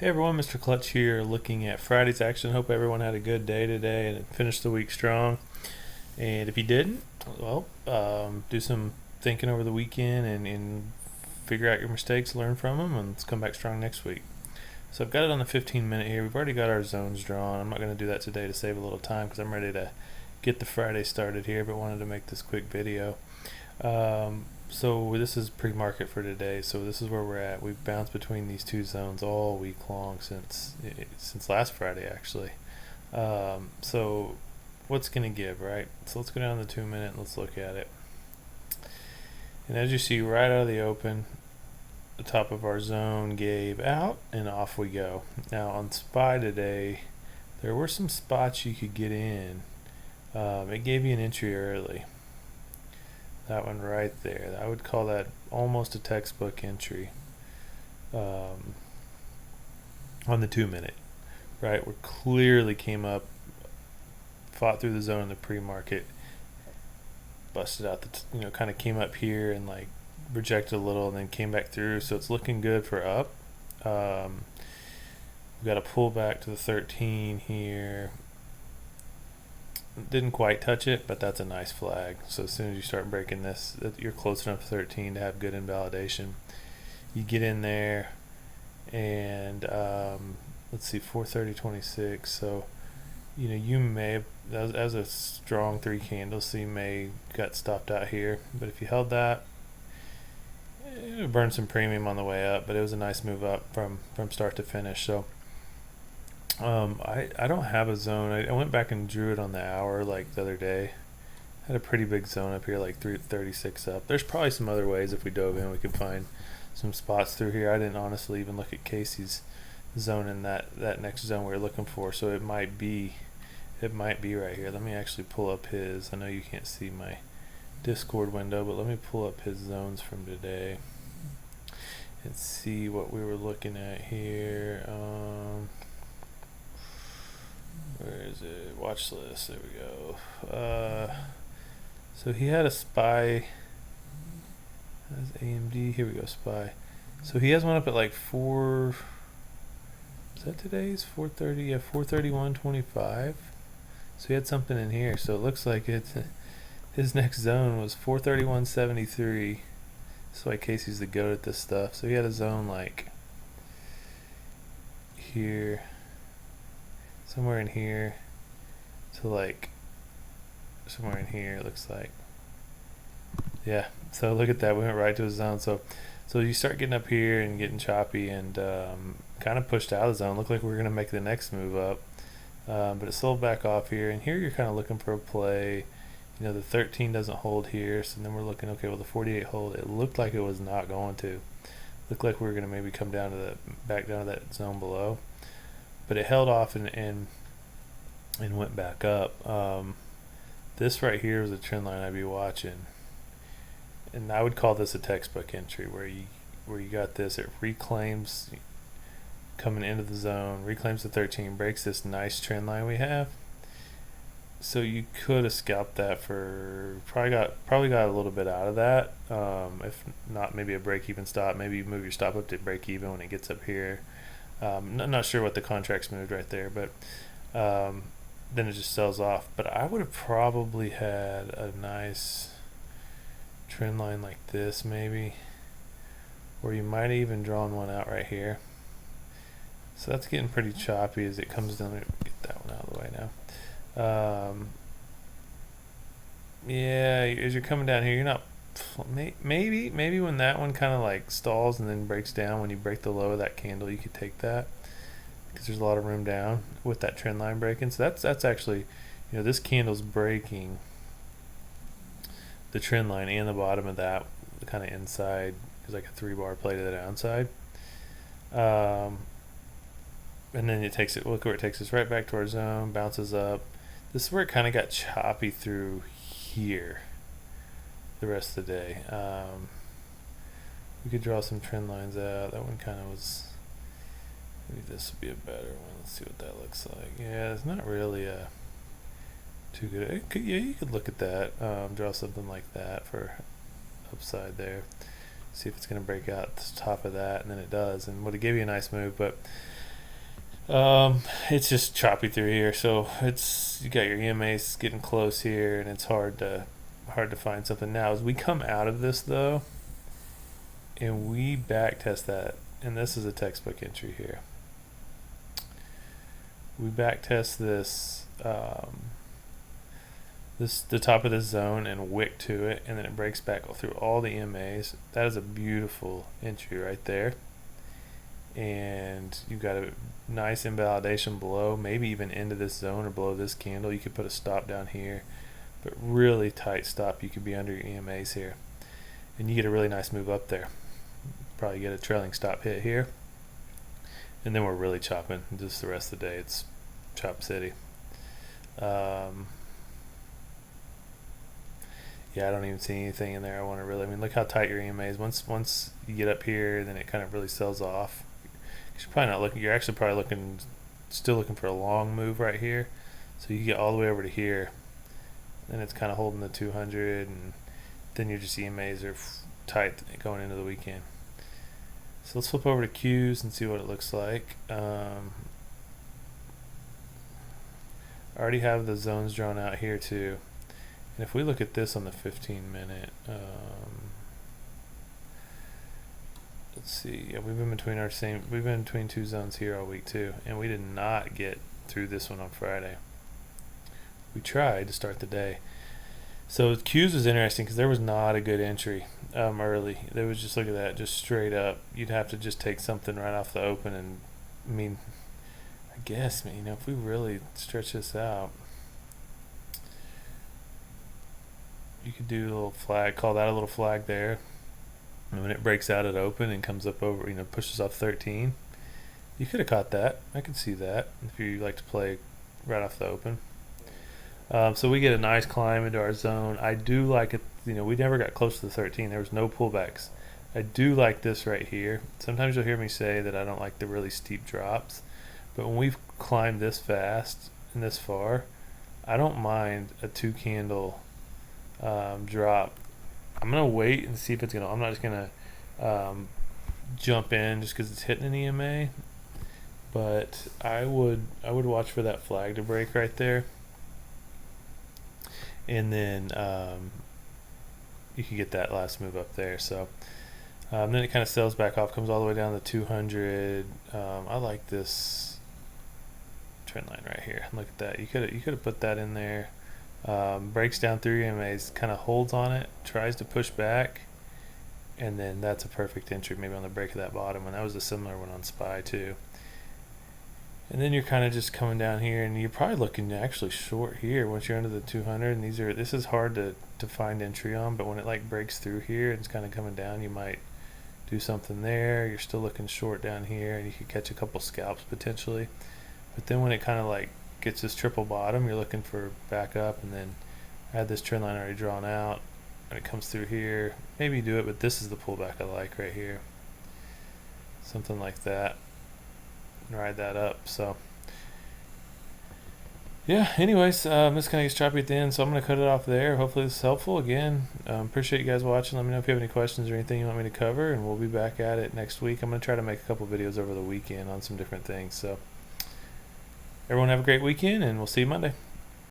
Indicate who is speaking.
Speaker 1: Hey everyone, Mr. Clutch here looking at Friday's action. Hope everyone had a good day today and finished the week strong. And if you didn't, well, do some thinking over the weekend and figure out your mistakes, learn from them, and let's come back strong next week. So I've got it on the 15-minute here. We've already got our zones drawn. I'm not going to do that today to save a little time because I'm ready to get the Friday started here, but wanted to make this quick video. So this is pre-market for today. So this is where we're at. We've bounced between these two zones all week long since last Friday actually. So what's gonna give, right? So let's go down to the 2 minute and let's look at it. And as you see, right out of the open, the top of our zone gave out and off we go. Now on SPY today, there were some spots you could get in. It gave you an entry early. That one right there. I would call that almost a textbook entry on the 2 minute. Right, we clearly came up, fought through the zone in the pre-market, busted out the, kind of came up here and like rejected a little and then came back through. So it's looking good for up. We've got a pull back to the 13 here. Didn't quite touch it, but that's a nice flag. So as soon as you start breaking this, you're close enough to 13 to have good invalidation. You get in there and let's see, 430.26. So you may have, that was a strong 3 candles, so you may got stopped out here, but if you held that, it would burn some premium on the way up, but it was a nice move up from start to finish. So I don't have a zone. I went back and drew it on the hour like the other day. Had a pretty big zone up here, like 336 up. There's probably some other ways if we dove in we could find some spots through here. I didn't honestly even look at Casey's zone in that next zone we were looking for, so it might be right here. Let me actually pull up his. I know you can't see my Discord window, but let me pull up his zones from today and see what we were looking at here. Where is it? Watch list. There we go. So he had a SPY. That's AMD. Here we go. SPY. So he has one up at like 4. Is that today's 4:30? Yeah, 431.25. So he had something in here. So it looks like it's his next zone was 431.73. That's why Casey's the goat at this stuff. So he had a zone like here, somewhere in here, to like somewhere in here. It looks like, yeah. So look at that. We went right to a zone. So you start getting up here and getting choppy and kind of pushed out of the zone. Looked like we were gonna make the next move up, but it sold back off here. And here you're kind of looking for a play. The 13 doesn't hold here, so then we're looking, okay, well the 48 hold. It looked like it was not going to. Looked like we were gonna maybe come down to back down to that zone below, but it held off and went back up. This right here is a trend line I'd be watching, and I would call this a textbook entry where you got this. It reclaims coming into the zone, reclaims the 13, breaks this nice trend line we have. So you could have scalped that for probably got a little bit out of that. If not, maybe a break even stop. Maybe you move your stop up to break even when it gets up here. Not sure what the contracts moved right there, but then it just sells off. But I would have probably had a nice trend line like this maybe, or you might have even drawn one out right here. So that's getting pretty choppy as it comes down. Get that one out of the way now. Yeah, as you're coming down here, you're not, maybe when that one kind of like stalls and then breaks down, when you break the low of that candle, you could take that because there's a lot of room down with that trend line breaking. So that's actually, this candle's breaking the trend line and the bottom of that, kind of inside is like a 3-bar play to the downside. And then it takes it, look where it takes us, right back to our zone, bounces up. This is where it kind of got choppy through here the rest of the day. We could draw some trend lines out. That one kind of was, maybe this would be a better one. Let's see what that looks like. Yeah, it's not really too good. You could look at that, draw something like that for upside there. See if it's going to break out the top of that, and then it does, and would have give you a nice move. But It's just choppy through here, so it's you got your EMAs getting close here, and it's hard to find something now. As we come out of this though, and we back test that, and this is a textbook entry here. We back test this, the top of this zone and wick to it, and then it breaks back through all the EMAs. That is a beautiful entry right there. And you've got a nice invalidation below, maybe even into this zone or below this candle. You could put a stop down here, but really tight stop. You could be under your EMAs here, and you get a really nice move up there. Probably get a trailing stop hit here, and then we're really chopping just the rest of the day. It's chop city. Yeah, I don't even see anything in there. I mean, look how tight your EMA is. Once you get up here, then it kind of really sells off. You're probably not looking. You're actually probably still looking for a long move right here. So you get all the way over to here, and it's kind of holding the 200, and then your just EMAs are tight going into the weekend. So let's flip over to Qs and see what it looks like. I already have the zones drawn out here too. And if we look at this on the 15-minute, let's see. Yeah, we've been between two zones here all week too, and we did not get through this one on Friday. We tried to start the day. So Qs was interesting because there was not a good entry early. There was just, look at that, just straight up. You'd have to just take something right off the open, and I mean, I guess, if we really stretch this out, you could do a little flag, call that a little flag there. And when it breaks out at open and comes up over, pushes off 13, you could have caught that. I could see that if you like to play right off the open. So we get a nice climb into our zone. I do like it. We never got close to the 13. There was no pullbacks. I do like this right here. Sometimes you'll hear me say that I don't like the really steep drops, but when we've climbed this fast and this far, I don't mind a 2 candle drop. I'm gonna wait and see if it's gonna. I'm not just gonna jump in just because it's hitting an EMA, but I would watch for that flag to break right there, and then you can get that last move up there. So then it kind of sells back off, comes all the way down to 200. I like this trend line right here. Look at that. You could have put that in there. Breaks down through EMAs, kind of holds on it, tries to push back, and then that's a perfect entry, maybe on the break of that bottom one. That was a similar one on SPY too. And then you're kind of just coming down here, and you're probably looking actually short here once you're under the 200. And this is hard to find entry on, but when it like breaks through here and it's kind of coming down, you might do something there. You're still looking short down here, and you could catch a couple scalps potentially. But then when it kind of like gets this triple bottom, you're looking for back up, and then I had this trend line already drawn out, and it comes through here. Maybe do it, but this is the pullback I like right here. Something like that. And ride that up. So yeah, anyways, this kind of gets choppy at the end, so I'm going to cut it off there. Hopefully this is helpful. Again, appreciate you guys watching. Let me know if you have any questions or anything you want me to cover, and we'll be back at it next week. I'm going to try to make a couple videos over the weekend on some different things. So everyone have a great weekend, and we'll see you Monday.